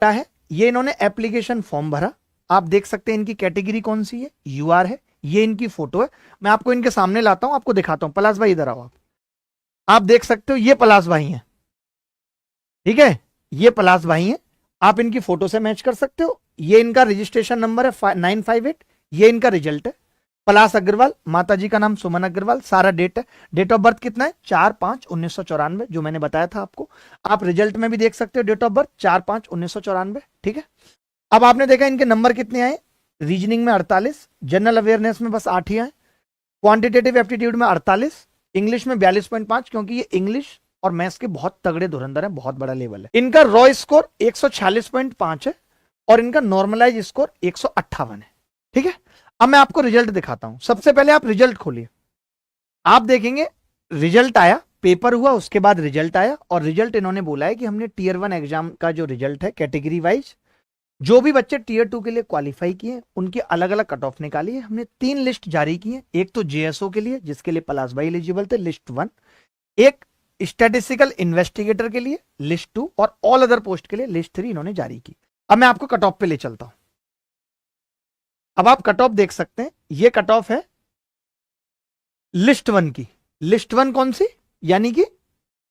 है, ये इन्होंने एप्लीकेशन फॉर्म भरा, आप देख सकते हैं इनकी कैटेगरी कौन सी है, यूआर है, ये इनकी फोटो है। मैं आपको इनके सामने लाता हूं, आपको दिखाता हूं। पलाश भाई इधर आओ, आप देख सकते हो ये पलाश भाई हैं, ठीक है, ये पलाश भाई हैं, आप इनकी फोटो से मैच कर सकते हो। ये इनका रजिस्ट्रेशन नंबर है 958, ये इनका रिजल्ट है। पलाश अग्रवाल, माता जी का नाम सुमन अग्रवाल, सारा डेट है, डेट ऑफ बर्थ कितना है 4/5/1994, जो मैंने बताया था आपको। आप रिजल्ट में भी देख सकते हो डेट ऑफ बर्थ 4/5/1994, ठीक है। अब आपने देखा इनके नंबर कितने आए, रीजनिंग में 48, जनरल अवेयरनेस में बस 8 ही आए, क्वांटिटेटिव एप्टीट्यूड में 48, इंग्लिश में 42.5, क्योंकि ये इंग्लिश और मैथ्स के बहुत तगड़े धुरंधर है, बहुत बड़ा लेवल है। इनका रॉ स्कोर 146.5 है और इनका नॉर्मलाइज स्कोर 158 है, ठीक है। अब मैं आपको रिजल्ट दिखाता हूं। सबसे पहले आप रिजल्ट खोलिए, आप देखेंगे रिजल्ट आया, पेपर हुआ, उसके बाद रिजल्ट आया, और रिजल्ट इन्होंने बोला है कि हमने टीयर 1 एग्जाम का जो रिजल्ट है कैटेगरी वाइज, जो भी बच्चे टीयर 2 के लिए क्वालिफाई किए उनकी अलग अलग कट ऑफ निकाली है। हमने 3 लिस्ट जारी की है, एक तो जेएसओ के लिए जिसके लिए पलाश भाई एलिजिबल थे, लिस्ट 1, एक स्टैटिस्टिकल इन्वेस्टिगेटर के लिए लिस्ट 2, और ऑल अदर पोस्ट के लिए लिस्ट 3 इन्होंने जारी की। अब मैं आपको कट ऑफ पे ले चलता हूं। अब आप कट ऑफ देख सकते हैं, ये कट ऑफ है लिस्ट 1 की। लिस्ट 1 कौन सी, यानी कि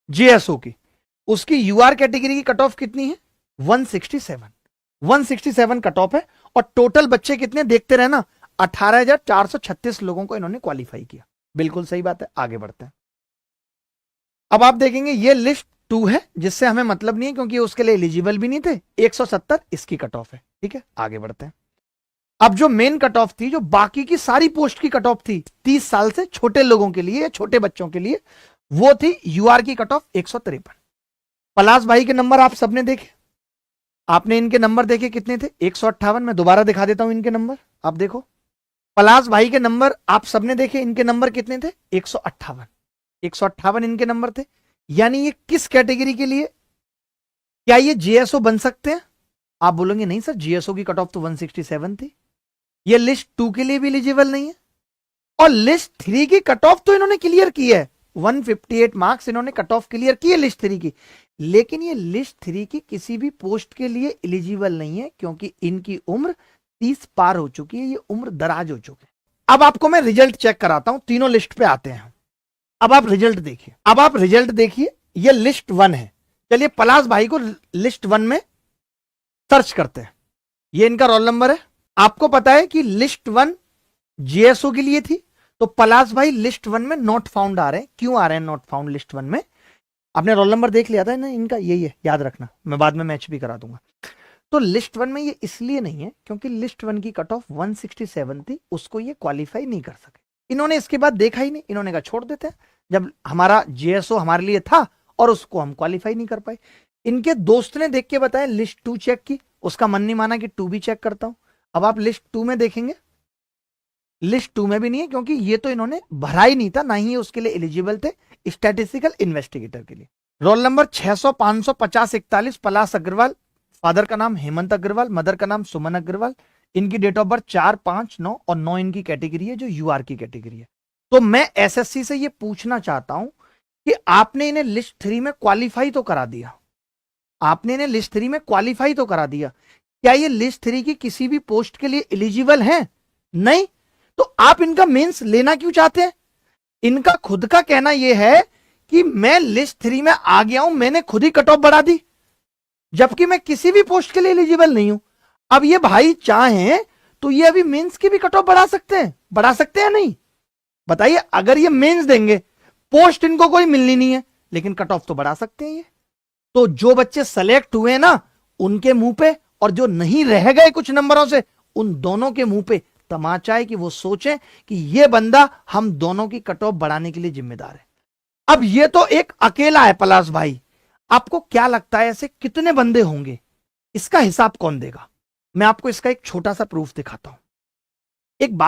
जेएसओ की, उसकी यूआर कैटेगरी की कट ऑफ कितनी है 167 कट ऑफ है। और टोटल बच्चे कितने देखते रहना, 18,436 लोगों को इन्होंने क्वालिफाई किया। बिल्कुल सही बात है, आगे बढ़ते हैं। अब आप देखेंगे ये लिस्ट 2 है, जिससे हमें मतलब नहीं है क्योंकि उसके लिए एलिजिबल भी नहीं थे, 170 इसकी कट ऑफ है, ठीक है, आगे बढ़ते हैं। अब जो मेन कट ऑफ थी, जो बाकी की सारी पोस्ट की कट ऑफ थी 30 साल से छोटे लोगों के लिए, छोटे बच्चों के लिए, वो थी यूआर की कट ऑफ 153। पलाश भाई के नंबर आप सबने देखे, आपने इनके नंबर देखे कितने थे 158। मैं दोबारा दिखा देता हूं इनके नंबर, आप देखो पलाश भाई के नंबर आप सबने देखे, इनके नंबर कितने थे 158 इनके नंबर थे। यानी ये किस कैटेगरी के लिए, क्या ये जेएसओ बन सकते हैं? आप बोलेंगे नहीं सर, जेएसओ की कट ऑफ तो 167 थी, ये लिस्ट 2 के लिए भी एलिजिबल नहीं है, और लिस्ट 3 की कट ऑफ तो इन्होंने क्लियर की है, 158 मार्क्स इन्होंने कट ऑफ क्लियर की है लिस्ट 3 की, लेकिन ये लिस्ट 3 की किसी भी पोस्ट के लिए एलिजिबल नहीं है, क्योंकि इनकी उम्र 30 पार हो चुकी है, ये उम्र दराज हो चुकी है। अब आपको मैं रिजल्ट चेक कराता हूं, तीनों लिस्ट पे आते हैं। अब आप रिजल्ट देखिए, ये लिस्ट 1 है। चलिए पलाश भाई को लिस्ट 1 में सर्च करते हैं, ये इनका रोल नंबर है। आपको पता है कि लिस्ट 1 जेएसओ के लिए थी, तो पलाश भाई लिस्ट 1 में नॉट फाउंड आ रहे हैं। क्यों आ रहे हैं नॉट फाउंड लिस्ट 1 में? आपने रोल नंबर देख लिया था ना इनका, यही है, याद रखना, मैं बाद में मैच भी करा दूंगा। तो लिस्ट 1 में ये इसलिए नहीं है क्योंकि लिस्ट 1 की कट ऑफ 167 थी, उसको ये क्वालिफाई नहीं कर सके। इन्होंने इसके बाद देखा ही नहीं, इन्होंने कहा छोड़ देते हैं, जब हमारा जेएसओ हमारे लिए था और उसको हम क्वालिफाई नहीं कर पाए। इनके दोस्त ने देख के बताया लिस्ट 2 चेक की, उसका मन नहीं माना कि 2 भी चेक करता हूं। अब आप लिस्ट 2 में देखेंगे, लिस्ट 2 में भी नहीं है, क्योंकि ये तो इन्होंने भरा ही नहीं था, ना ही उसके लिए एलिजिबल थे स्टैटिस्टिकल इन्वेस्टिगेटर के लिए। रोल नंबर 600 500 50 41 पलाश अग्रवाल, फादर का नाम हेमंत अग्रवाल, मदर का नाम सुमन अग्रवाल, इनकी डेट ऑफ बर्थ 4 5 9 और 9 इनकी कैटेगरी है, जो यूआर की कैटेगरी है। तो मैं एसएससी से ये पूछना चाहता हूं कि आपने इन्हें लिस्ट 3 में क्वालिफाई तो करा दिया, क्या ये लिस्ट 3 की किसी भी पोस्ट के लिए एलिजिबल हैं? नहीं, तो आप इनका मेंस लेना क्यों चाहते हैं? इनका खुद का कहना यह है कि मैं लिस्ट 3 में आ गया हूं, मैंने खुद ही कट ऑफ बढ़ा दी, जबकि मैं किसी भी पोस्ट के लिए एलिजिबल नहीं हूं। अब ये भाई चाहें तो ये अभी मेंस की भी कट ऑफ बढ़ा सकते हैं नहीं? बताइए, अगर ये मेंस देंगे, पोस्ट इनको कोई मिलनी नहीं है, लेकिन कट ऑफ तो बढ़ा सकते हैं ये। तो जो बच्चे सेलेक्ट हुए ना, उनके मुंह पे, और जो नहीं रह गए कुछ नंबरों से, उन दोनों के मुंह पे तमाचा है कि वो सोचें कि ये बंदा हम दोनों की कट ऑफ बढ़ाने के लिए जिम्मेदार है। अब ये तो एक अकेला है पलाश भाई, आपको क्या लगता है ऐसे कितने बंदे होंगे? इसका हिसाब कौन देगा? मैं आपको इसका एक छोटा सा प्रूफ दिखाता हूं। एक बात